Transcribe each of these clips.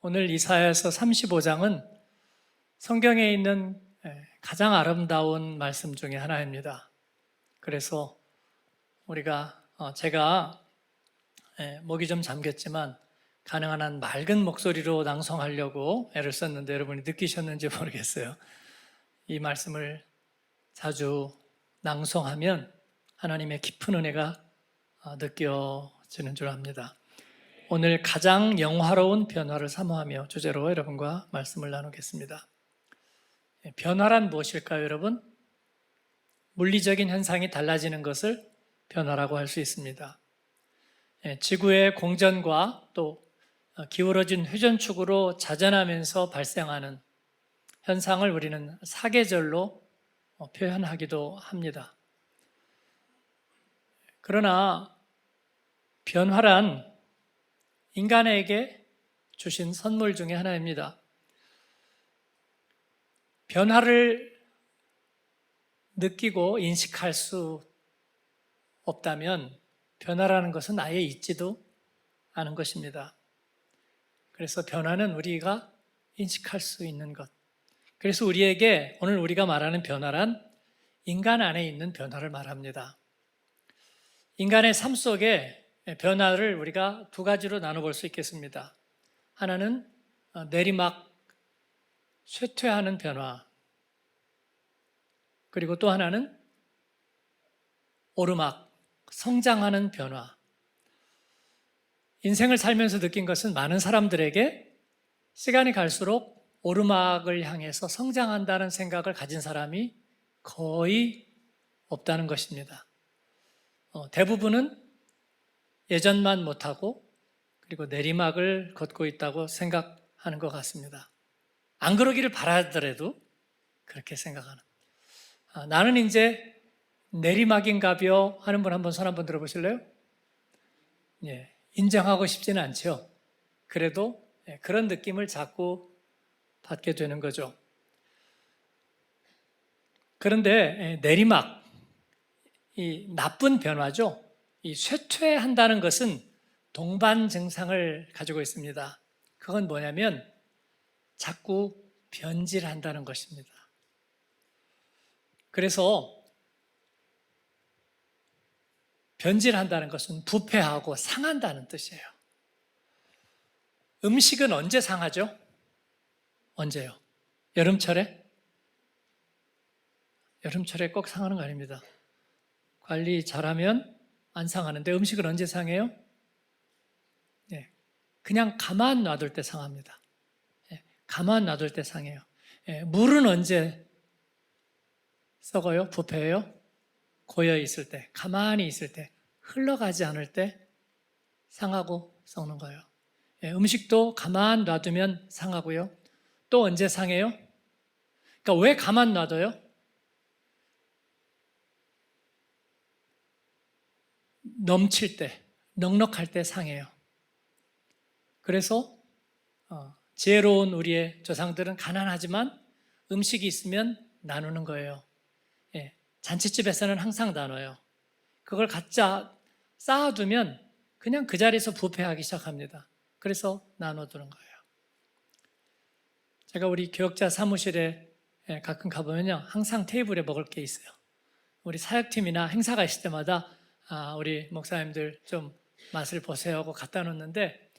오늘 이사야서 35장은 성경에 있는 가장 아름다운 말씀 중에 하나입니다. 그래서 제가 목이 좀 잠겼지만 가능한 한 맑은 목소리로 낭송하려고 애를 썼는데 여러분이 느끼셨는지 모르겠어요. 이 말씀을 자주 낭송하면 하나님의 깊은 은혜가 느껴지는 줄 압니다. 오늘 가장 영화로운 변화를 사모하며 주제로 여러분과 말씀을 나누겠습니다. 변화란 무엇일까요, 여러분? 물리적인 현상이 달라지는 것을 변화라고 할 수 있습니다. 지구의 공전과 또 기울어진 회전축으로 자전하면서 발생하는 현상을 우리는 사계절로 표현하기도 합니다. 그러나 변화란 인간에게 주신 선물 중에 하나입니다. 변화를 느끼고 인식할 수 없다면 변화라는 것은 아예 있지도 않은 것입니다. 그래서 변화는 우리가 인식할 수 있는 것. 그래서 우리에게 오늘 우리가 말하는 변화란 인간 안에 있는 변화를 말합니다. 인간의 삶 속에 변화를 우리가 두 가지로 나눠볼 수 있겠습니다. 하나는 내리막 쇠퇴하는 변화, 그리고 또 하나는 오르막 성장하는 변화. 인생을 살면서 느낀 것은 많은 사람들에게 시간이 갈수록 오르막을 향해서 성장한다는 생각을 가진 사람이 거의 없다는 것입니다. 대부분은 예전만 못하고 그리고 내리막을 걷고 있다고 생각하는 것 같습니다. 안 그러기를 바라더라도 그렇게 생각하는. 나는 이제 내리막인가벼 하는 분 한번 손 한번 들어보실래요? 예, 인정하고 싶지는 않죠. 그래도 그런 느낌을 자꾸 받게 되는 거죠. 그런데 내리막, 이 나쁜 변화죠. 이 쇠퇴한다는 것은 동반 증상을 가지고 있습니다. 그건 뭐냐면 자꾸 변질한다는 것입니다. 그래서 변질한다는 것은 부패하고 상한다는 뜻이에요. 음식은 언제 상하죠? 언제요? 여름철에? 여름철에 꼭 상하는 거 아닙니다. 관리 잘하면 안 상하는데 음식은 언제 상해요? 그냥 가만 놔둘 때 상합니다. 가만 놔둘 때 상해요. 물은 언제 썩어요? 부패해요? 고여 있을 때, 가만히 있을 때, 흘러가지 않을 때 상하고 썩는 거예요. 음식도 가만 놔두면 상하고요. 또 언제 상해요? 그러니까 왜 가만 놔둬요? 넘칠 때, 넉넉할 때 상해요. 그래서 지혜로운 우리의 조상들은 가난하지만 음식이 있으면 나누는 거예요. 잔치집에서는 항상 나눠요. 그걸 각자 쌓아두면 그냥 그 자리에서 부패하기 시작합니다. 그래서 나눠두는 거예요. 제가 우리 교역자 사무실에 가끔 가보면요, 항상 테이블에 먹을 게 있어요. 우리 사역팀이나 행사가 있을 때마다 우리 목사님들 좀 맛을 보세요 하고 갖다 놓는데,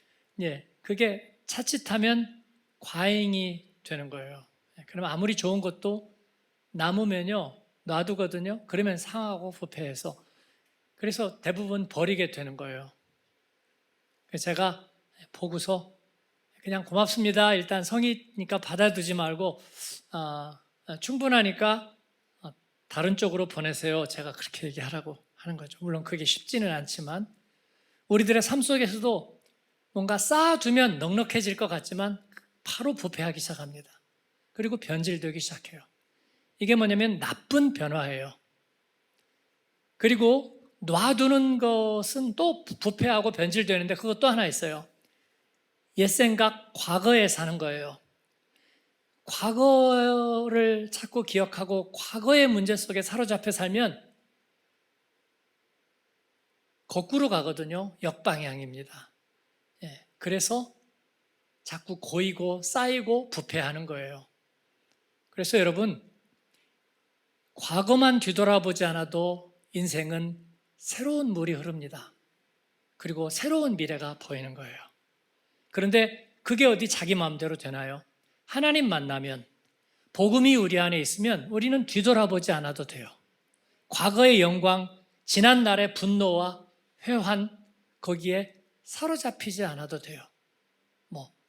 그게 자칫하면 과잉이 되는 거예요. 그러면 아무리 좋은 것도 남으면요, 놔두거든요. 그러면 상하고 부패해서. 그래서 대부분 버리게 되는 거예요. 그래서 제가 보고서 그냥 고맙습니다. 일단 성의니까 받아두지 말고 충분하니까 다른 쪽으로 보내세요. 제가 그렇게 얘기하라고 하는 거죠. 물론 그게 쉽지는 않지만 우리들의 삶 속에서도 뭔가 쌓아두면 넉넉해질 것 같지만 바로 부패하기 시작합니다. 그리고 변질되기 시작해요. 이게 뭐냐면 나쁜 변화예요. 그리고 놔두는 것은 또 부패하고 변질되는데 그것 또 하나 있어요. 옛 생각, 과거에 사는 거예요. 과거를 자꾸 기억하고 과거의 문제 속에 사로잡혀 살면 거꾸로 가거든요. 역방향입니다. 그래서 자꾸 고이고 쌓이고 부패하는 거예요. 그래서 여러분, 과거만 뒤돌아보지 않아도 인생은 새로운 물이 흐릅니다. 그리고 새로운 미래가 보이는 거예요. 그런데 그게 어디 자기 마음대로 되나요? 하나님 만나면, 복음이 우리 안에 있으면 우리는 뒤돌아보지 않아도 돼요. 과거의 영광, 지난 날의 분노와 회환, 거기에 사로잡히지 않아도 돼요.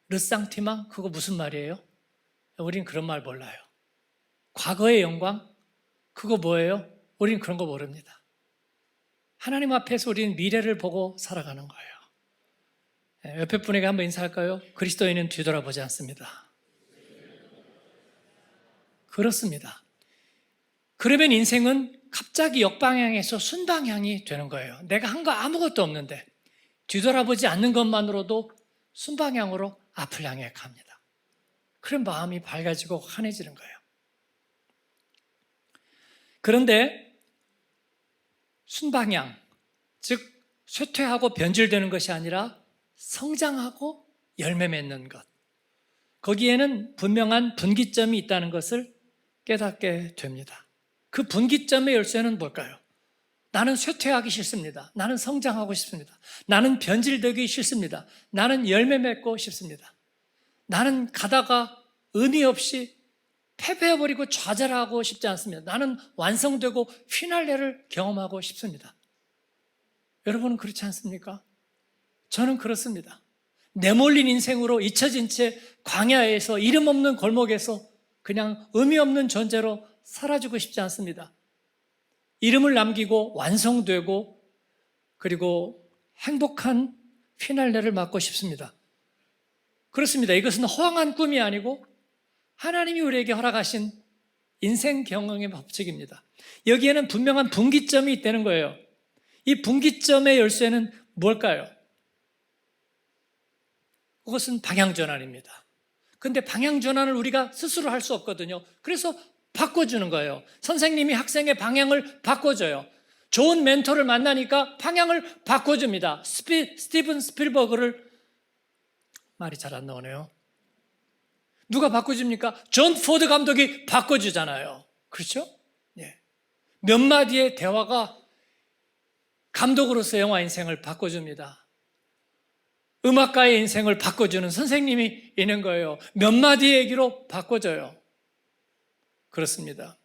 르상티망? 그거 무슨 말이에요? 우린 그런 말 몰라요. 과거의 영광? 그거 뭐예요? 우린 그런 거 모릅니다. 하나님 앞에서 우리는 미래를 보고 살아가는 거예요. 옆에 분에게 한번 인사할까요? 그리스도인은 뒤돌아보지 않습니다. 그렇습니다. 그러면 인생은 갑자기 역방향에서 순방향이 되는 거예요. 내가 한 거 아무것도 없는데 뒤돌아보지 않는 것만으로도 순방향으로 앞을 향해 갑니다. 그런 마음이 밝아지고 환해지는 거예요. 그런데 순방향, 즉 쇠퇴하고 변질되는 것이 아니라 성장하고 열매 맺는 것, 거기에는 분명한 분기점이 있다는 것을 깨닫게 됩니다. 그 분기점의 열쇠는 뭘까요? 나는 쇠퇴하기 싫습니다. 나는 성장하고 싶습니다. 나는 변질되기 싫습니다. 나는 열매 맺고 싶습니다. 나는 가다가 의미 없이 패배해버리고 좌절하고 싶지 않습니다. 나는 완성되고 피날레를 경험하고 싶습니다. 여러분은 그렇지 않습니까? 저는 그렇습니다. 내몰린 인생으로 잊혀진 채 광야에서 이름 없는 골목에서 그냥 의미 없는 존재로 사라지고 싶지 않습니다. 이름을 남기고 완성되고 그리고 행복한 피날레를 맞고 싶습니다. 그렇습니다. 이것은 허황한 꿈이 아니고 하나님이 우리에게 허락하신 인생 경영의 법칙입니다. 여기에는 분명한 분기점이 있다는 거예요. 이 분기점의 열쇠는 뭘까요? 그것은 방향전환입니다. 근데 방향전환을 우리가 스스로 할 수 없거든요. 그래서 바꿔주는 거예요. 선생님이 학생의 방향을 바꿔줘요. 좋은 멘토를 만나니까 방향을 바꿔줍니다. 스티븐 스필버그를, 말이 잘 안 나오네요. 누가 바꿔줍니까? 존 포드 감독이 바꿔주잖아요. 그렇죠? 네. 몇 마디의 대화가 감독으로서 영화 인생을 바꿔줍니다. 음악가의 인생을 바꿔주는 선생님이 있는 거예요. 몇 마디의 얘기로 바꿔줘요. 그렇습니다.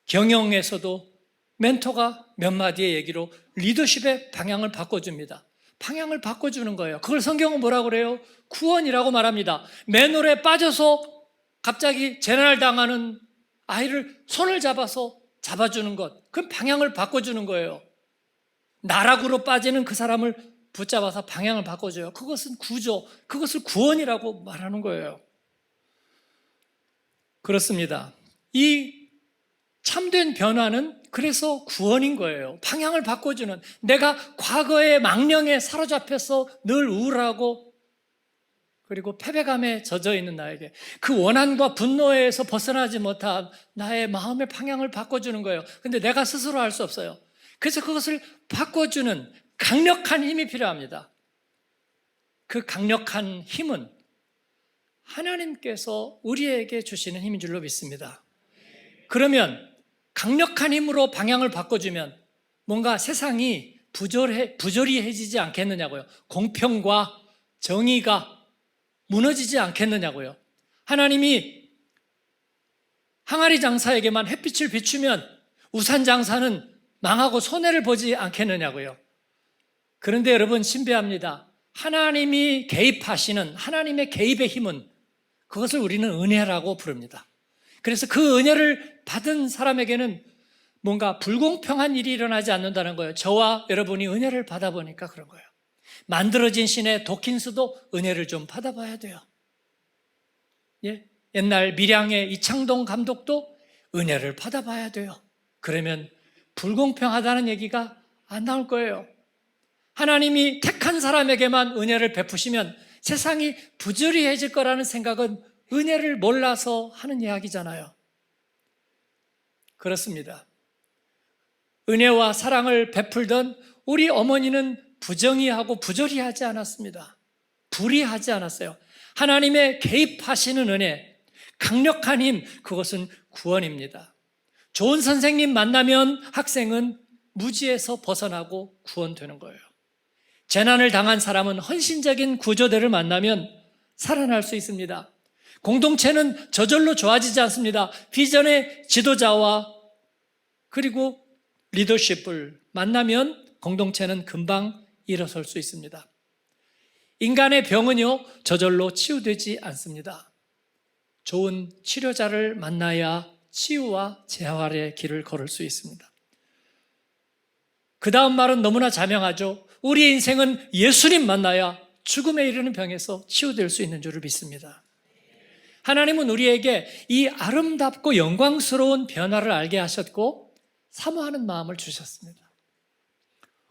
경영에서도 멘토가 몇 마디의 얘기로 리더십의 방향을 바꿔줍니다. 방향을 바꿔주는 거예요. 그걸 성경은 뭐라고 그래요? 구원이라고 말합니다. 맨홀에 빠져서 갑자기 재난을 당하는 아이를 손을 잡아서 잡아주는 것, 그건 방향을 바꿔주는 거예요. 나락으로 빠지는 그 사람을 붙잡아서 방향을 바꿔줘요. 그것은 구조, 그것을 구원이라고 말하는 거예요. 그렇습니다. 이 참된 변화는 그래서 구원인 거예요. 방향을 바꿔주는, 내가 과거의 망령에 사로잡혀서 늘 우울하고 그리고 패배감에 젖어 있는 나에게 그 원한과 분노에서 벗어나지 못한 나의 마음의 방향을 바꿔주는 거예요. 근데 내가 스스로 할 수 없어요. 그래서 그것을 바꿔주는 강력한 힘이 필요합니다. 그 강력한 힘은 하나님께서 우리에게 주시는 힘인 줄로 믿습니다. 그러면 강력한 힘으로 방향을 바꿔주면 뭔가 세상이 부조리해지지 않겠느냐고요. 공평과 정의가 무너지지 않겠느냐고요. 하나님이 항아리 장사에게만 햇빛을 비추면 우산 장사는 망하고 손해를 보지 않겠느냐고요. 그런데 여러분, 신비합니다. 하나님이 개입하시는 하나님의 개입의 힘은, 그것을 우리는 은혜라고 부릅니다. 그래서 그 은혜를 받은 사람에게는 뭔가 불공평한 일이 일어나지 않는다는 거예요. 저와 여러분이 은혜를 받아보니까 그런 거예요. 만들어진 신의 도킨스도 은혜를 좀 받아봐야 돼요. 예? 옛날 밀양의 이창동 감독도 은혜를 받아봐야 돼요. 그러면 불공평하다는 얘기가 안 나올 거예요. 하나님이 택한 사람에게만 은혜를 베푸시면 세상이 부조리해질 거라는 생각은 은혜를 몰라서 하는 이야기잖아요. 그렇습니다. 은혜와 사랑을 베풀던 우리 어머니는 부정의하고 부조리하지 않았습니다. 불의하지 않았어요. 하나님의 개입하시는 은혜, 강력한 힘, 그것은 구원입니다. 좋은 선생님 만나면 학생은 무지에서 벗어나고 구원되는 거예요. 재난을 당한 사람은 헌신적인 구조대를 만나면 살아날 수 있습니다. 공동체는 저절로 좋아지지 않습니다. 비전의 지도자와 그리고 리더십을 만나면 공동체는 금방 일어설 수 있습니다. 인간의 병은요, 저절로 치유되지 않습니다. 좋은 치료자를 만나야 치유와 재활의 길을 걸을 수 있습니다. 그 다음 말은 너무나 자명하죠. 우리의 인생은 예수님 만나야 죽음에 이르는 병에서 치유될 수 있는 줄을 믿습니다. 하나님은 우리에게 이 아름답고 영광스러운 변화를 알게 하셨고 사모하는 마음을 주셨습니다.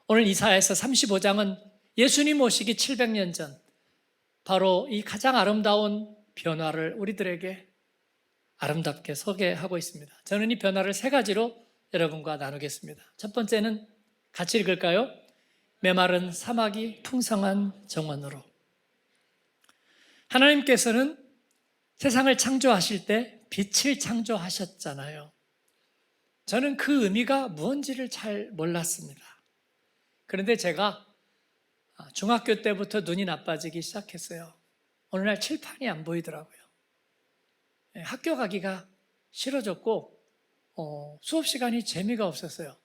오늘 이사야서 35장은 예수님 오시기 700년 전 바로 이 가장 아름다운 변화를 우리들에게 아름답게 소개하고 있습니다. 저는 이 변화를 세 가지로 여러분과 나누겠습니다. 첫 번째는 같이 읽을까요? 메마른 사막이 풍성한 정원으로. 하나님께서는 세상을 창조하실 때 빛을 창조하셨잖아요. 저는 그 의미가 무언지를 잘 몰랐습니다. 그런데 제가 중학교 때부터 눈이 나빠지기 시작했어요. 어느 날 칠판이 안 보이더라고요. 학교 가기가 싫어졌고 수업 시간이 재미가 없었어요.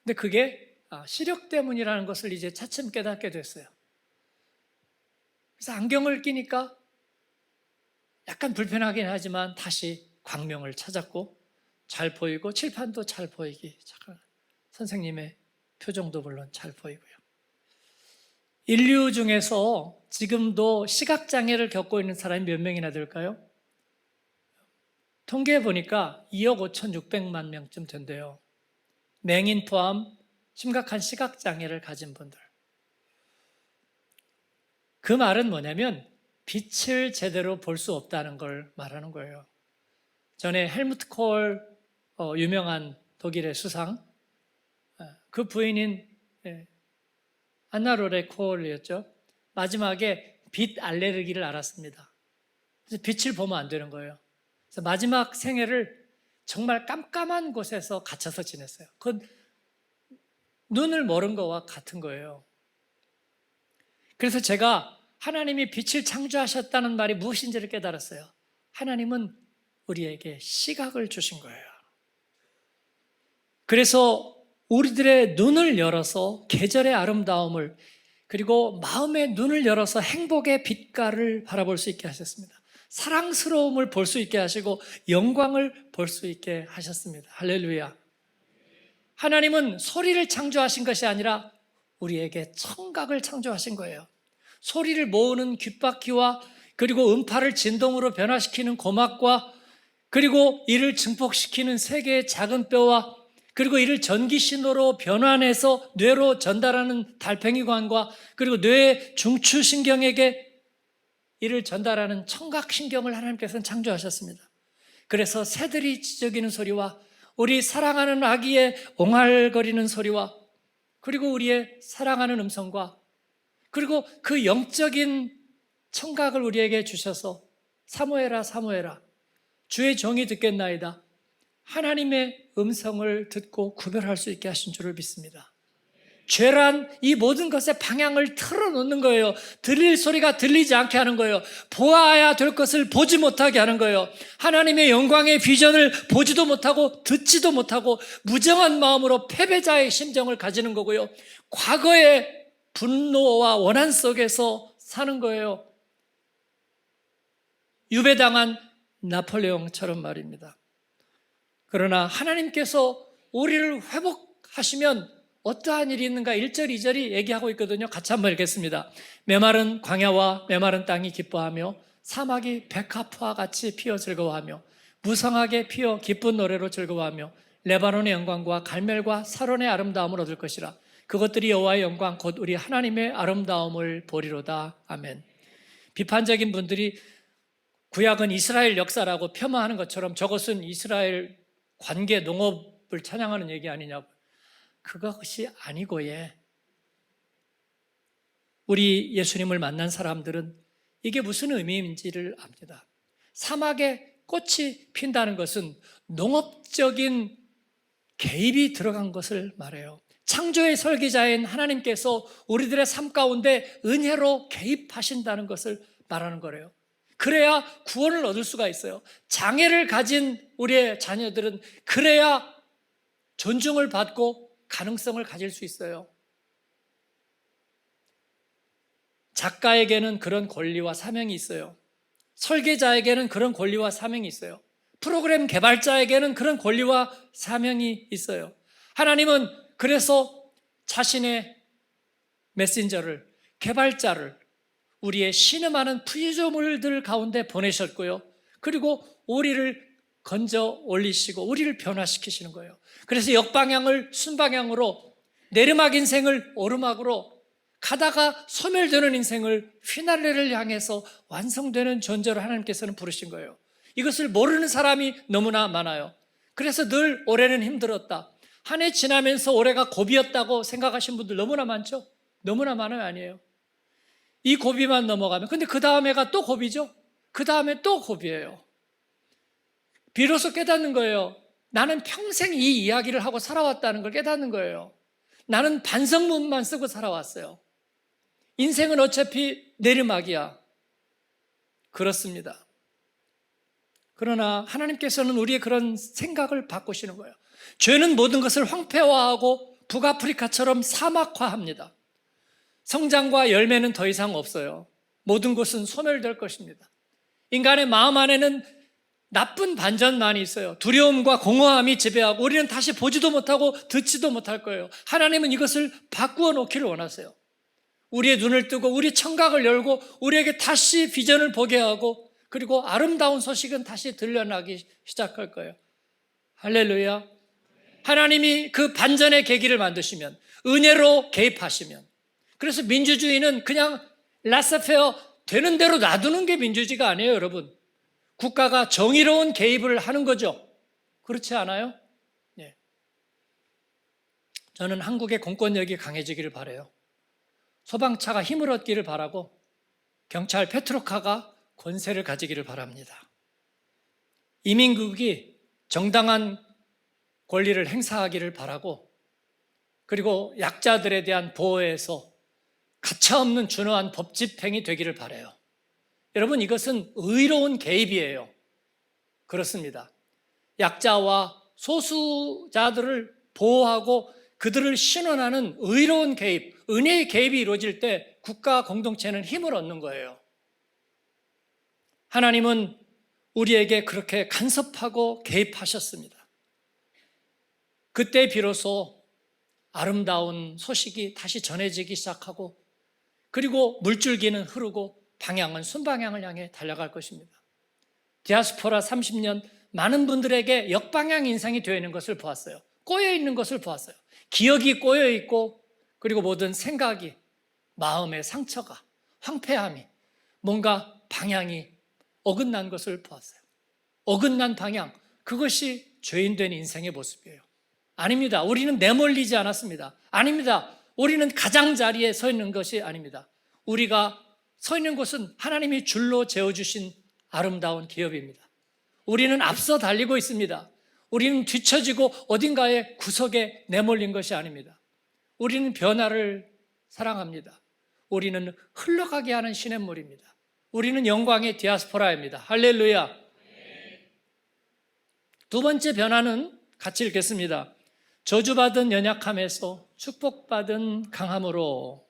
근데 그게 시력 때문이라는 것을 이제 차츰 깨닫게 됐어요. 그래서 안경을 끼니까 약간 불편하긴 하지만 다시 광명을 찾았고 잘 보이고 칠판도 잘 보이기 시작하는, 선생님의 표정도 물론 잘 보이고요. 인류 중에서 지금도 시각장애를 겪고 있는 사람이 몇 명이나 될까요? 통계해 보니까 2억 5,600만 명쯤 된대요. 맹인 포함 심각한 시각장애를 가진 분들. 그 말은 뭐냐면 빛을 제대로 볼 수 없다는 걸 말하는 거예요. 전에 헬무트 콜, 유명한 독일의 수상, 그 부인인 안나 로레 콜이었죠. 마지막에 빛 알레르기를 앓았습니다. 그래서 빛을 보면 안 되는 거예요. 그래서 마지막 생애를 정말 깜깜한 곳에서 갇혀서 지냈어요. 그건 눈을 멀은 거와 같은 거예요. 그래서 제가 하나님이 빛을 창조하셨다는 말이 무엇인지를 깨달았어요. 하나님은 우리에게 시각을 주신 거예요. 그래서 우리들의 눈을 열어서 계절의 아름다움을, 그리고 마음의 눈을 열어서 행복의 빛깔을 바라볼 수 있게 하셨습니다. 사랑스러움을 볼 수 있게 하시고 영광을 볼 수 있게 하셨습니다. 할렐루야. 하나님은 소리를 창조하신 것이 아니라 우리에게 청각을 창조하신 거예요. 소리를 모으는 귓바퀴와 그리고 음파를 진동으로 변화시키는 고막과 그리고 이를 증폭시키는 세 개의 작은 뼈와 그리고 이를 전기신호로 변환해서 뇌로 전달하는 달팽이관과 그리고 뇌의 중추신경에게 이를 전달하는 청각신경을 하나님께서는 창조하셨습니다. 그래서 새들이 짖어기는 소리와 우리 사랑하는 아기의 옹알거리는 소리와 그리고 우리의 사랑하는 음성과 그리고 그 영적인 청각을 우리에게 주셔서 사모해라 사모해라 주의 종이 듣겠나이다. 하나님의 음성을 듣고 구별할 수 있게 하신 줄을 믿습니다. 죄란 이 모든 것의 방향을 틀어놓는 거예요. 들릴 소리가 들리지 않게 하는 거예요. 보아야 될 것을 보지 못하게 하는 거예요. 하나님의 영광의 비전을 보지도 못하고 듣지도 못하고 무정한 마음으로 패배자의 심정을 가지는 거고요. 과거의 분노와 원한 속에서 사는 거예요. 유배당한 나폴레옹처럼 말입니다. 그러나 하나님께서 우리를 회복하시면 어떠한 일이 있는가 1절, 2절이 얘기하고 있거든요. 같이 한번 읽겠습니다. 메마른 광야와 메마른 땅이 기뻐하며 사막이 백합화 같이 피어 즐거워하며 무성하게 피어 기쁜 노래로 즐거워하며 레바논의 영광과 갈멜과 사론의 아름다움을 얻을 것이라. 그것들이 여호와의 영광 곧 우리 하나님의 아름다움을 보리로다. 아멘. 비판적인 분들이 구약은 이스라엘 역사라고 폄하하는 것처럼 저것은 이스라엘 관계 농업을 찬양하는 얘기 아니냐고. 그것이 아니고 우리 예수님을 만난 사람들은 이게 무슨 의미인지를 압니다. 사막에 꽃이 핀다는 것은 농업적인 개입이 들어간 것을 말해요. 창조의 설계자인 하나님께서 우리들의 삶 가운데 은혜로 개입하신다는 것을 말하는 거래요. 그래야 구원을 얻을 수가 있어요. 장애를 가진 우리의 자녀들은 그래야 존중을 받고 가능성을 가질 수 있어요. 작가에게는 그런 권리와 사명이 있어요. 설계자에게는 그런 권리와 사명이 있어요. 프로그램 개발자에게는 그런 권리와 사명이 있어요. 하나님은 그래서 자신의 메신저를, 개발자를 우리의 신음하는 피조물들 가운데 보내셨고요. 그리고 우리를 건져 올리시고 우리를 변화시키시는 거예요. 그래서 역방향을 순방향으로, 내리막 인생을 오르막으로 가다가 소멸되는 인생을 피날레를 향해서 완성되는 존재로 하나님께서는 부르신 거예요. 이것을 모르는 사람이 너무나 많아요. 그래서 늘 올해는 힘들었다, 한 해 지나면서 올해가 고비였다고 생각하신 분들 너무나 많죠? 너무나 많아요? 아니에요? 이 고비만 넘어가면, 근데 그 다음 해가 또 고비죠? 그 다음에 또 고비예요. 비로소 깨닫는 거예요. 나는 평생 이 이야기를 하고 살아왔다는 걸 깨닫는 거예요. 나는 반성문만 쓰고 살아왔어요. 인생은 어차피 내리막이야. 그렇습니다. 그러나 하나님께서는 우리의 그런 생각을 바꾸시는 거예요. 죄는 모든 것을 황폐화하고 북아프리카처럼 사막화합니다. 성장과 열매는 더 이상 없어요. 모든 것은 소멸될 것입니다. 인간의 마음 안에는 나쁜 반전만이 있어요. 두려움과 공허함이 지배하고 우리는 다시 보지도 못하고 듣지도 못할 거예요. 하나님은 이것을 바꾸어 놓기를 원하세요. 우리의 눈을 뜨고 우리 청각을 열고 우리에게 다시 비전을 보게 하고, 그리고 아름다운 소식은 다시 들려나기 시작할 거예요. 할렐루야. 하나님이 그 반전의 계기를 만드시면, 은혜로 개입하시면, 그래서 민주주의는 그냥 라사페어 되는 대로 놔두는 게 민주주의가 아니에요, 여러분. 국가가 정의로운 개입을 하는 거죠. 그렇지 않아요? 네. 저는 한국의 공권력이 강해지기를 바라요. 소방차가 힘을 얻기를 바라고 경찰 페트로카가 권세를 가지기를 바랍니다. 이민국이 정당한 권리를 행사하기를 바라고, 그리고 약자들에 대한 보호에서 가차없는 준엄한 법 집행이 되기를 바라요. 여러분, 이것은 의로운 개입이에요. 그렇습니다. 약자와 소수자들을 보호하고 그들을 신원하는 의로운 개입, 은혜의 개입이 이루어질 때 국가 공동체는 힘을 얻는 거예요. 하나님은 우리에게 그렇게 간섭하고 개입하셨습니다. 그때 비로소 아름다운 소식이 다시 전해지기 시작하고, 그리고 물줄기는 흐르고 방향은 순방향을 향해 달려갈 것입니다. 디아스포라 30년, 많은 분들에게 역방향 인생이 되어 있는 것을 보았어요. 꼬여 있는 것을 보았어요. 기억이 꼬여 있고, 그리고 모든 생각이, 마음의 상처가, 황폐함이, 뭔가 방향이 어긋난 것을 보았어요. 어긋난 방향, 그것이 죄인된 인생의 모습이에요. 아닙니다. 우리는 내몰리지 않았습니다. 아닙니다. 우리는 가장자리에 서 있는 것이 아닙니다. 우리가 서 있는 곳은 하나님이 줄로 재어주신 아름다운 기업입니다. 우리는 앞서 달리고 있습니다. 우리는 뒤처지고 어딘가에 구석에 내몰린 것이 아닙니다. 우리는 변화를 사랑합니다. 우리는 흘러가게 하는 시냇물입니다. 우리는 영광의 디아스포라입니다. 할렐루야. 두 번째 변화는 같이 읽겠습니다. 저주받은 연약함에서 축복받은 강함으로.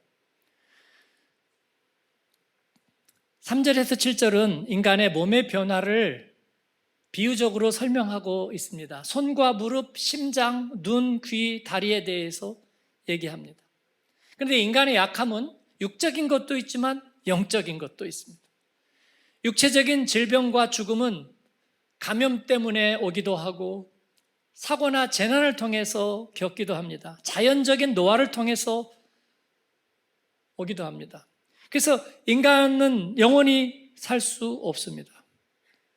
3절에서 7절은 인간의 몸의 변화를 비유적으로 설명하고 있습니다. 손과 무릎, 심장, 눈, 귀, 다리에 대해서 얘기합니다. 그런데 인간의 약함은 육적인 것도 있지만 영적인 것도 있습니다. 육체적인 질병과 죽음은 감염 때문에 오기도 하고, 사고나 재난을 통해서 겪기도 합니다. 자연적인 노화를 통해서 오기도 합니다. 그래서 인간은 영원히 살 수 없습니다.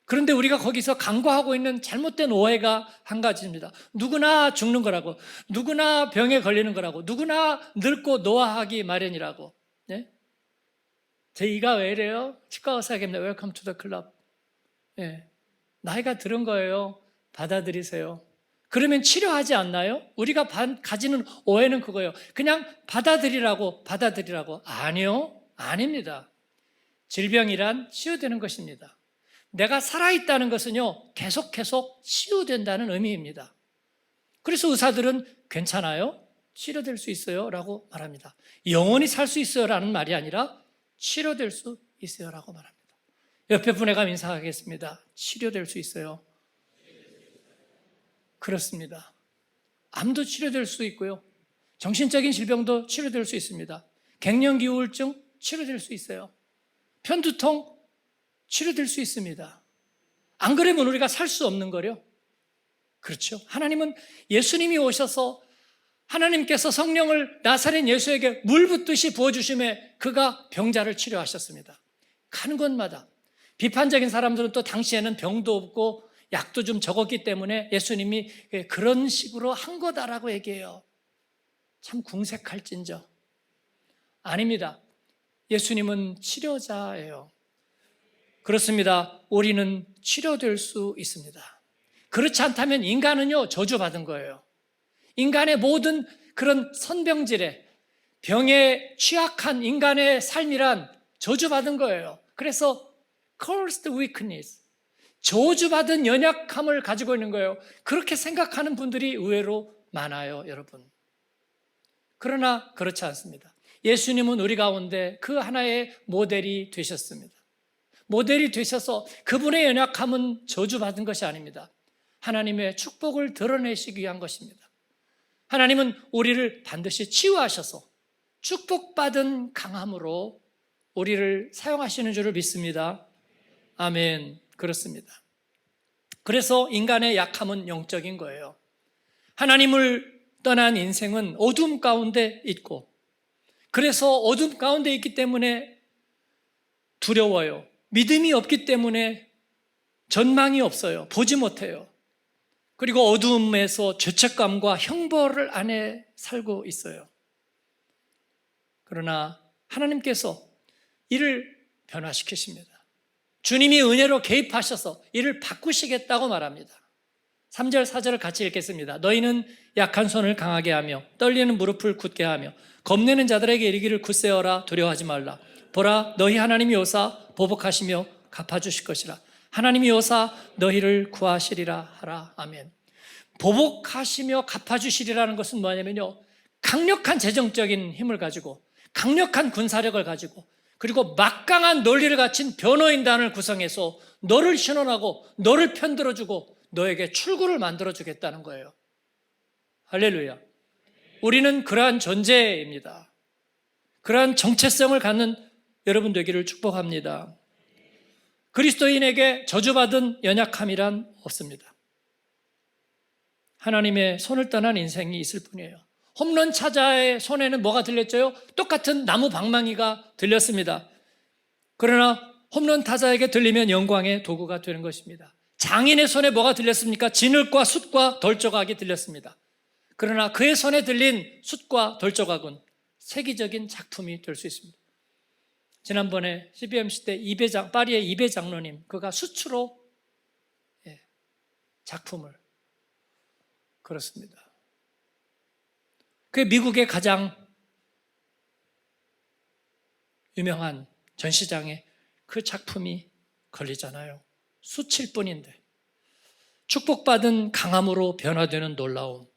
그런데 우리가 거기서 간과하고 있는 잘못된 오해가 한 가지입니다. 누구나 죽는 거라고, 누구나 병에 걸리는 거라고, 누구나 늙고 노화하기 마련이라고. 네? 이가 왜 이래요? 치과 의사겠네. 웰컴 투 더 클럽. 예, 나이가 들은 거예요. 받아들이세요. 그러면 치료하지 않나요? 우리가 가지는 오해는 그거예요. 그냥 받아들이라고. 아니요, 아닙니다. 질병이란 치유되는 것입니다. 내가 살아있다는 것은요, 계속 치유된다는 의미입니다. 그래서 의사들은 괜찮아요? 치료될 수 있어요? 라고 말합니다. 영원히 살 수 있어요? 라는 말이 아니라 치료될 수 있어요? 라고 말합니다. 옆에 분에게 인사하겠습니다. 치료될 수 있어요? 그렇습니다. 암도 치료될 수 있고요. 정신적인 질병도 치료될 수 있습니다. 갱년기 우울증 치료될 수 있어요. 편두통 치료될 수 있습니다. 안 그러면 우리가 살 수 없는 거요. 그렇죠. 하나님은 예수님이 오셔서 하나님께서 성령을 나사렛 예수에게 물 붓듯이 부어주심에 그가 병자를 치료하셨습니다. 가는 곳마다. 비판적인 사람들은 또 당시에는 병도 없고 약도 좀 적었기 때문에 예수님이 그런 식으로 한 거다라고 얘기해요. 참 궁색할진저. 아닙니다. 예수님은 치료자예요. 그렇습니다. 우리는 치료될 수 있습니다. 그렇지 않다면 인간은요, 저주받은 거예요. 인간의 모든 그런 선병질에 병에 취약한 인간의 삶이란 저주받은 거예요. 그래서 cursed weakness, 저주받은 연약함을 가지고 있는 거예요. 그렇게 생각하는 분들이 의외로 많아요, 여러분. 그러나 그렇지 않습니다. 예수님은 우리 가운데 그 하나의 모델이 되셨습니다. 모델이 되셔서 그분의 연약함은 저주받은 것이 아닙니다. 하나님의 축복을 드러내시기 위한 것입니다. 하나님은 우리를 반드시 치유하셔서 축복받은 강함으로 우리를 사용하시는 줄을 믿습니다. 아멘. 그렇습니다. 그래서 인간의 약함은 영적인 거예요. 하나님을 떠난 인생은 어둠 가운데 있고, 그래서 어둠 가운데 있기 때문에 두려워요. 믿음이 없기 때문에 전망이 없어요. 보지 못해요. 그리고 어둠에서 죄책감과 형벌을 안에 살고 있어요. 그러나 하나님께서 이를 변화시키십니다. 주님이 은혜로 개입하셔서 이를 바꾸시겠다고 말합니다. 3절, 4절을 같이 읽겠습니다. 너희는 약한 손을 강하게 하며 떨리는 무릎을 굳게 하며 겁내는 자들에게 이르기를 굳세어라, 두려워하지 말라. 보라, 너희 하나님이 오사 보복하시며 갚아주실 것이라. 하나님이 오사 너희를 구하시리라 하라. 아멘. 보복하시며 갚아주시리라는 것은 뭐냐면요, 강력한 재정적인 힘을 가지고, 강력한 군사력을 가지고, 그리고 막강한 논리를 갖춘 변호인단을 구성해서 너를 신원하고 너를 편들어주고 너에게 출구를 만들어주겠다는 거예요. 할렐루야. 우리는 그러한 존재입니다. 그러한 정체성을 갖는 여러분 되기를 축복합니다. 그리스도인에게 저주받은 연약함이란 없습니다. 하나님의 손을 떠난 인생이 있을 뿐이에요. 홈런 차자의 손에는 뭐가 들렸죠? 똑같은 나무 방망이가 들렸습니다. 그러나 홈런 타자에게 들리면 영광의 도구가 되는 것입니다. 장인의 손에 뭐가 들렸습니까? 진흙과 숯과 돌조각이 들렸습니다. 그러나 그의 손에 들린 숯과 돌조각은 세계적인 작품이 될 수 있습니다. 지난번에 CBMC 때 파리의 이배 장로님, 그가 수추로 작품을, 그렇습니다. 그 미국의 가장 유명한 전시장에 그 작품이 걸리잖아요. 수칠 뿐인데 축복받은 강함으로 변화되는 놀라움.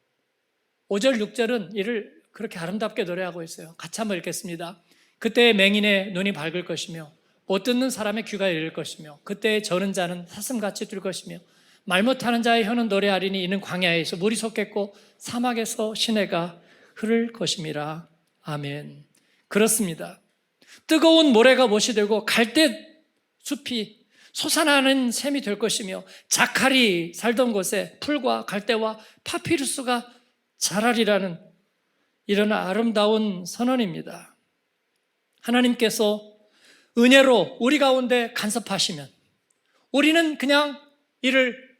5절, 6절은 이를 그렇게 아름답게 노래하고 있어요. 같이 한번 읽겠습니다. 그때의 맹인의 눈이 밝을 것이며 못 듣는 사람의 귀가 열릴 것이며 그때의 저는 자는 사슴같이 뛸 것이며 말 못하는 자의 혀는 노래하리니 이는 광야에서 물이 솟겠고 사막에서 시내가 흐를 것임이라. 아멘. 그렇습니다. 뜨거운 모래가 못이 되고 갈대 숲이 솟아나는 샘이 될 것이며 자칼이 살던 곳에 풀과 갈대와 파피루스가 자라리라는 이런 아름다운 선언입니다. 하나님께서 은혜로 우리 가운데 간섭하시면 우리는 그냥 이를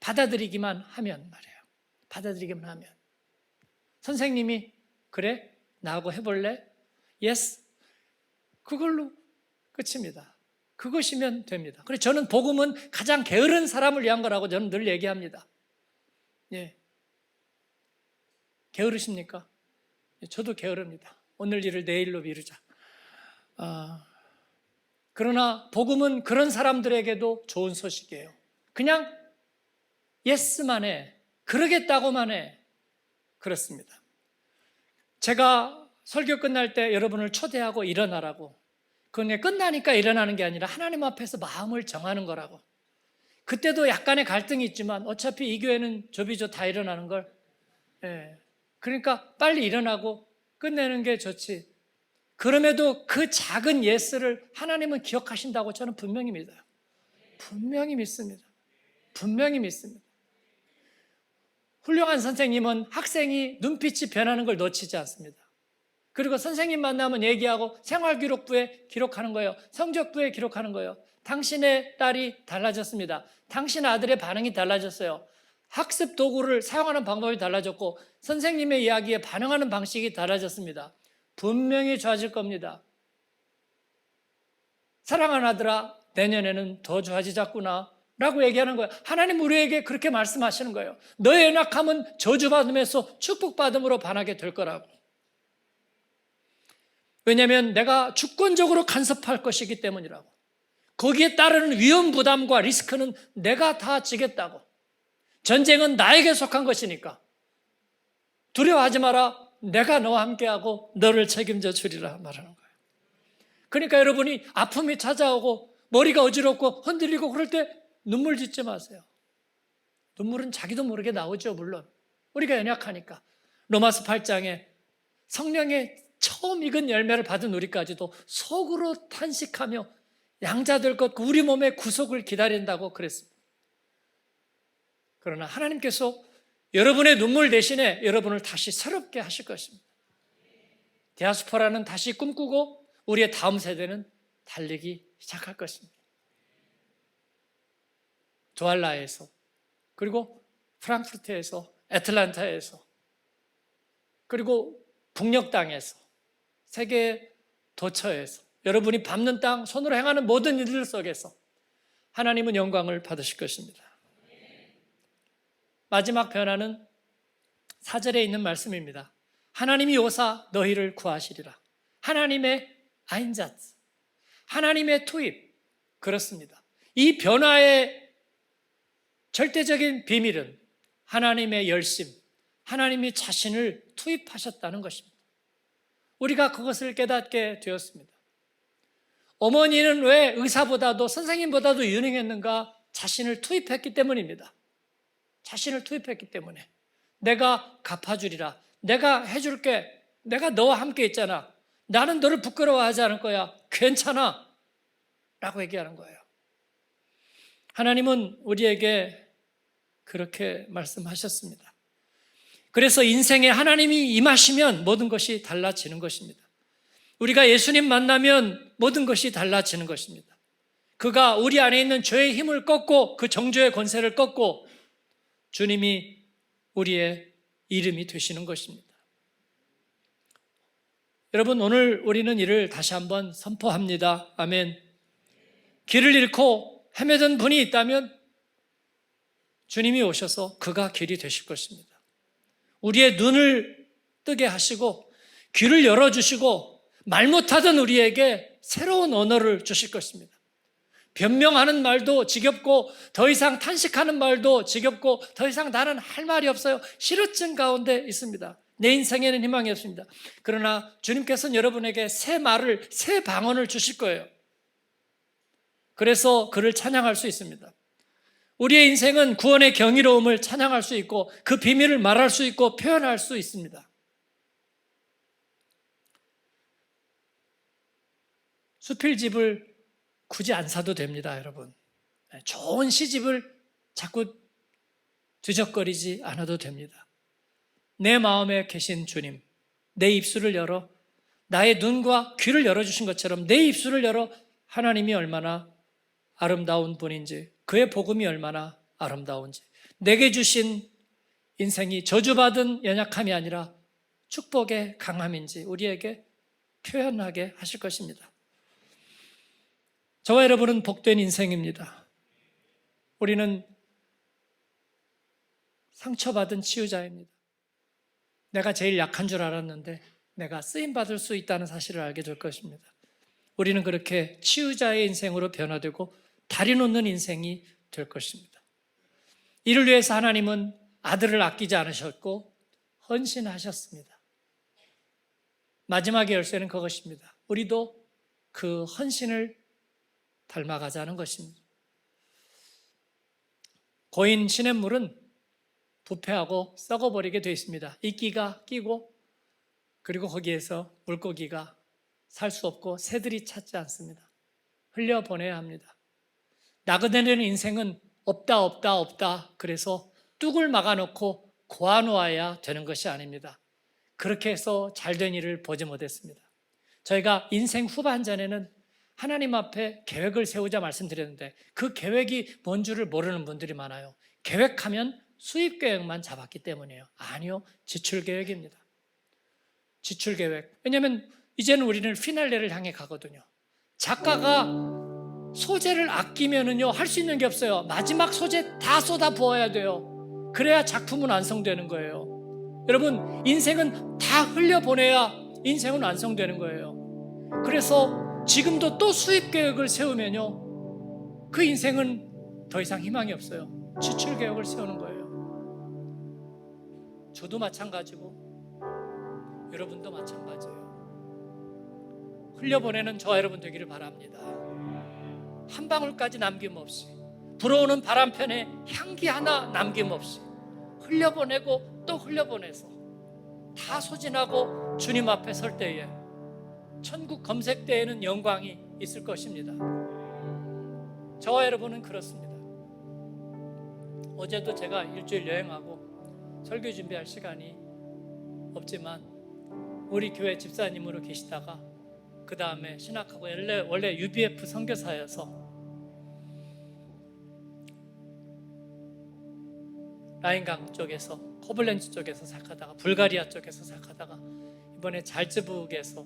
받아들이기만 하면 말이에요. 받아들이기만 하면. 선생님이 그래? 나하고 해볼래? 그걸로 끝입니다. 그것이면 됩니다. 그래서 저는 복음은 가장 게으른 사람을 위한 거라고 저는 늘 얘기합니다. 예. 게으르십니까? 저도 게으릅니다. 오늘 일을 내일로 미루자. 그러나 복음은 그런 사람들에게도 좋은 소식이에요. 그냥 예스만 해, 그러겠다고만 해. 그렇습니다. 제가 설교 끝날 때 여러분을 초대하고 일어나라고, 그건 끝나니까 일어나는 게 아니라 하나님 앞에서 마음을 정하는 거라고. 그때도 약간의 갈등이 있지만 어차피 이 교회는 조비조 다 일어나는 걸. 예. 그러니까 빨리 일어나고 끝내는 게 좋지. 그럼에도 그 작은 예스를 하나님은 기억하신다고 저는 분명히 믿어요. 분명히 믿습니다. 분명히 믿습니다. 훌륭한 선생님은 학생이 눈빛이 변하는 걸 놓치지 않습니다. 그리고 선생님 만나면 얘기하고 생활기록부에 기록하는 거예요. 성적부에 기록하는 거예요. 당신의 딸이 달라졌습니다. 당신 아들의 반응이 달라졌어요. 학습 도구를 사용하는 방법이 달라졌고 선생님의 이야기에 반응하는 방식이 달라졌습니다. 분명히 좋아질 겁니다. 사랑하는 아들아, 내년에는 더 좋아지자꾸나 라고 얘기하는 거예요. 하나님 우리에게 그렇게 말씀하시는 거예요. 너의 연약함은 저주받음에서 축복받음으로 반하게 될 거라고. 왜냐하면 내가 주권적으로 간섭할 것이기 때문이라고. 거기에 따르는 위험 부담과 리스크는 내가 다 지겠다고. 전쟁은 나에게 속한 것이니까 두려워하지 마라. 내가 너와 함께하고 너를 책임져 주리라 말하는 거예요. 그러니까 여러분이 아픔이 찾아오고 머리가 어지럽고 흔들리고 그럴 때 눈물 짓지 마세요. 눈물은 자기도 모르게 나오죠. 물론 우리가 연약하니까. 로마서 8장에 성령의 처음 익은 열매를 받은 우리까지도 속으로 탄식하며 양자될 것 우리 몸의 구속을 기다린다고 그랬습니다. 그러나 하나님께서 여러분의 눈물 대신에 여러분을 다시 새롭게 하실 것입니다. 디아스포라는 다시 꿈꾸고 우리의 다음 세대는 달리기 시작할 것입니다. 조알라에서, 그리고 프랑크푸르트에서, 애틀란타에서, 그리고 북녘 땅에서, 세계 도처에서 여러분이 밟는 땅, 손으로 행하는 모든 일들 속에서 하나님은 영광을 받으실 것입니다. 마지막 변화는 4절에 있는 말씀입니다. 하나님이 오사 너희를 구하시리라. 하나님의 아인자트, 하나님의 투입. 그렇습니다. 이 변화의 절대적인 비밀은 하나님의 열심, 하나님이 자신을 투입하셨다는 것입니다. 우리가 그것을 깨닫게 되었습니다. 어머니는 왜 의사보다도 선생님보다도 유능했는가? 자신을 투입했기 때문입니다. 자신을 투입했기 때문에 내가 갚아주리라. 내가 해줄게. 내가 너와 함께 있잖아. 나는 너를 부끄러워하지 않을 거야. 괜찮아. 라고 얘기하는 거예요. 하나님은 우리에게 그렇게 말씀하셨습니다. 그래서 인생에 하나님이 임하시면 모든 것이 달라지는 것입니다. 우리가 예수님 만나면 모든 것이 달라지는 것입니다. 그가 우리 안에 있는 죄의 힘을 꺾고 그 정죄의 권세를 꺾고 주님이 우리의 이름이 되시는 것입니다. 여러분, 오늘 우리는 이를 다시 한번 선포합니다. 아멘. 길을 잃고 헤매던 분이 있다면 주님이 오셔서 그가 길이 되실 것입니다. 우리의 눈을 뜨게 하시고 귀를 열어주시고 말 못하던 우리에게 새로운 언어를 주실 것입니다. 변명하는 말도 지겹고 더 이상 탄식하는 말도 지겹고 더 이상 나는 할 말이 없어요. 실어증 가운데 있습니다. 내 인생에는 희망이 없습니다. 그러나 주님께서는 여러분에게 새 말을, 새 방언을 주실 거예요. 그래서 그를 찬양할 수 있습니다. 우리의 인생은 구원의 경이로움을 찬양할 수 있고 그 비밀을 말할 수 있고 표현할 수 있습니다. 수필집을 굳이 안 사도 됩니다, 여러분. 좋은 시집을 자꾸 뒤적거리지 않아도 됩니다. 내 마음에 계신 주님, 내 입술을 열어 나의 눈과 귀를 열어주신 것처럼 내 입술을 열어 하나님이 얼마나 아름다운 분인지, 그의 복음이 얼마나 아름다운지, 내게 주신 인생이 저주받은 연약함이 아니라 축복의 강함인지 우리에게 표현하게 하실 것입니다. 저와 여러분은 복된 인생입니다. 우리는 상처받은 치유자입니다. 내가 제일 약한 줄 알았는데 내가 쓰임받을 수 있다는 사실을 알게 될 것입니다. 우리는 그렇게 치유자의 인생으로 변화되고 다리 놓는 인생이 될 것입니다. 이를 위해서 하나님은 아들을 아끼지 않으셨고 헌신하셨습니다. 마지막의 열쇠는 그것입니다. 우리도 그 헌신을 닮아가자는 것입니다. 고인 시냇물은 부패하고 썩어버리게 되어 있습니다. 이끼가 끼고 그리고 거기에서 물고기가 살 수 없고 새들이 찾지 않습니다. 흘려보내야 합니다. 나그네는 인생은 없다 그래서 뚝을 막아놓고 고아놓아야 되는 것이 아닙니다. 그렇게 해서 잘된 일을 보지 못했습니다. 저희가 인생 후반전에는 하나님 앞에 계획을 세우자 말씀드렸는데 그 계획이 뭔 줄을 모르는 분들이 많아요. 계획하면 수입 계획만 잡았기 때문이에요. 아니요, 지출 계획입니다. 지출 계획. 왜냐하면 이제는 우리는 피날레를 향해 가거든요. 작가가 소재를 아끼면은요 할 수 있는 게 없어요. 마지막 소재 다 쏟아 부어야 돼요. 그래야 작품은 완성되는 거예요. 여러분, 인생은 다 흘려보내야 인생은 완성되는 거예요. 그래서 지금도 또 수입 계획을 세우면요 그 인생은 더 이상 희망이 없어요. 지출 계획을 세우는 거예요. 저도 마찬가지고 여러분도 마찬가지예요. 흘려보내는 저와 여러분 되기를 바랍니다. 한 방울까지 남김없이, 불어오는 바람편에 향기 하나 남김없이 흘려보내고 또 흘려보내서 다 소진하고 주님 앞에 설 때에 천국 검색대에는 영광이 있을 것입니다. 저와 여러분은 그렇습니다. 어제도 제가 일주일 여행하고 설교 준비할 시간이 없지만 우리 교회 집사님으로 계시다가 그 다음에 신학하고 원래 UBF 선교사여서 라인강 쪽에서 코블렌츠 쪽에서 살다가 불가리아 쪽에서 살다가 이번에 잘츠북에서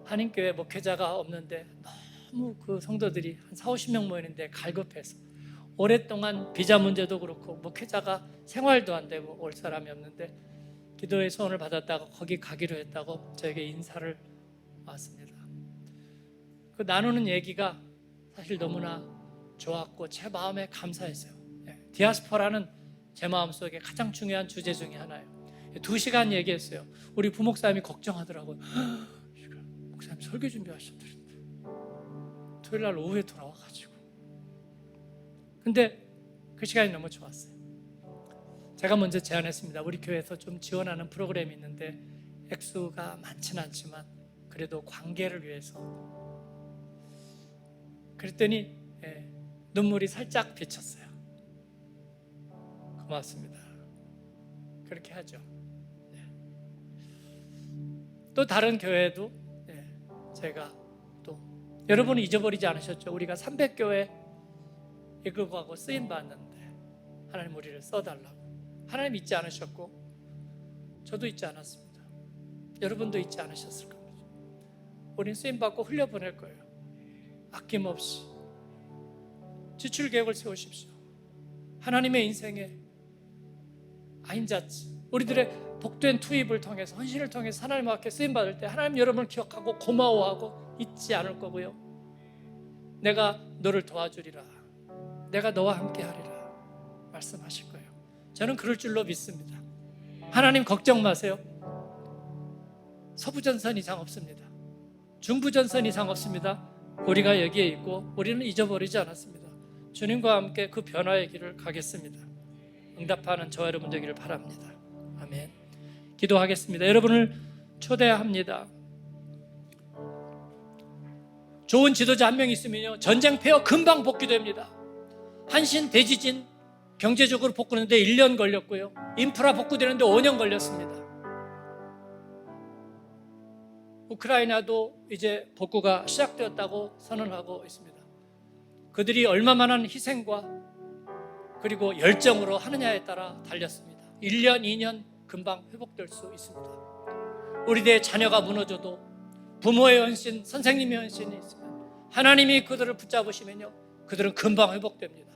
한인교회 목회자가 없는데 너무 그 성도들이 한 40-50명 모이는데 갈급해서 오랫동안 비자 문제도 그렇고 목회자가 생활도 안 되고 올 사람이 없는데 기도의 소원을 받았다가 거기 가기로 했다고 저에게 인사를 왔습니다. 그 나누는 얘기가 사실 너무나 좋았고 제 마음에 감사했어요. 디아스포라는 제 마음속에 가장 중요한 주제 중에 하나예요. 2시간 얘기했어요. 우리 부목사님이 걱정하더라고요. 목사님 설교 준비하셨는데 토요일 날 오후에 돌아와가지고. 근데 그 시간이 너무 좋았어요. 제가 먼저 제안했습니다. 우리 교회에서 좀 지원하는 프로그램이 있는데 액수가 많지는 않지만 그래도 관계를 위해서. 그랬더니 눈물이 살짝 비쳤어요. 고맙습니다. 그렇게 하죠. 또 다른 교회도 제가 또 여러분은 잊어버리지 않으셨죠? 우리가 300교회 이끌고 가고 쓰임 받는데 하나님 우리를 써달라고. 하나님 잊지 않으셨고 저도 잊지 않았습니다. 여러분도 잊지 않으셨을 겁니다. 우린 쓰임 받고 흘려보낼 거예요. 아낌없이 지출 계획을 세우십시오. 하나님의 인생에 아인자츠 우리들의 복된 투입을 통해서 헌신을 통해서 하나님 앞에 쓰임받을 때 하나님 여러분을 기억하고 고마워하고 잊지 않을 거고요. 내가 너를 도와주리라, 내가 너와 함께 하리라 말씀하실 거예요. 저는 그럴 줄로 믿습니다. 하나님 걱정 마세요. 서부전선 이상 없습니다. 중부전선 이상 없습니다. 우리가 여기에 있고 우리는 잊어버리지 않았습니다. 주님과 함께 그 변화의 길을 가겠습니다. 응답하는 저와 여러분 되기를 바랍니다. 아멘. 기도하겠습니다. 여러분을 초대합니다. 좋은 지도자 한 명 있으면요 전쟁 폐허 금방 복귀됩니다. 한신 대지진 경제적으로 복구하는데 1년 걸렸고요, 인프라 복구되는데 5년 걸렸습니다. 우크라이나도 이제 복구가 시작되었다고 선언하고 있습니다. 그들이 얼마만한 희생과 그리고 열정으로 하느냐에 따라 달렸습니다. 1년, 2년 금방 회복될 수 있습니다. 우리들의 자녀가 무너져도 부모의 헌신, 선생님의 헌신이 있으면 하나님이 그들을 붙잡으시면요, 그들은 금방 회복됩니다.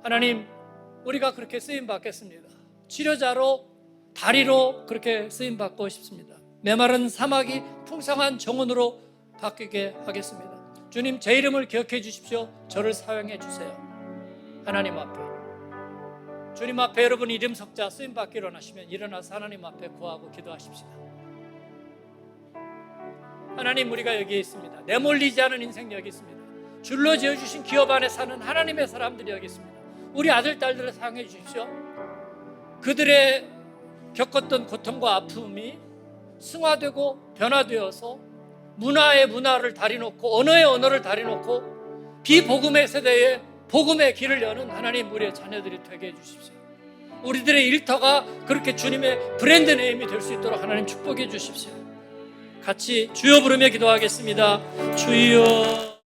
하나님, 우리가 그렇게 쓰임 받겠습니다. 치료자로, 다리로 그렇게 쓰임 받고 싶습니다. 메마른 사막이 풍성한 정원으로 바뀌게 하겠습니다. 주님, 제 이름을 기억해 주십시오. 저를 사용해 주세요. 하나님 앞에, 주님 앞에 여러분 이름 석자 쓰임 받기 일어나시면 일어나서 하나님 앞에 구하고 기도하십시다. 하나님, 우리가 여기에 있습니다. 내몰리지 않은 인생 여기 있습니다. 줄로 지어주신 기업 안에 사는 하나님의 사람들이 여기 있습니다. 우리 아들, 딸들을 사용해 주십시오. 그들의 겪었던 고통과 아픔이 승화되고 변화되어서 문화의 문화를 다리놓고 언어의 언어를 다리놓고 비복음의 세대에 복음의 길을 여는 하나님, 우리의 자녀들이 되게 해주십시오. 우리들의 일터가 그렇게 주님의 브랜드 네임이 될 수 있도록 하나님 축복해 주십시오. 같이 주여 부르며 기도하겠습니다. 주여.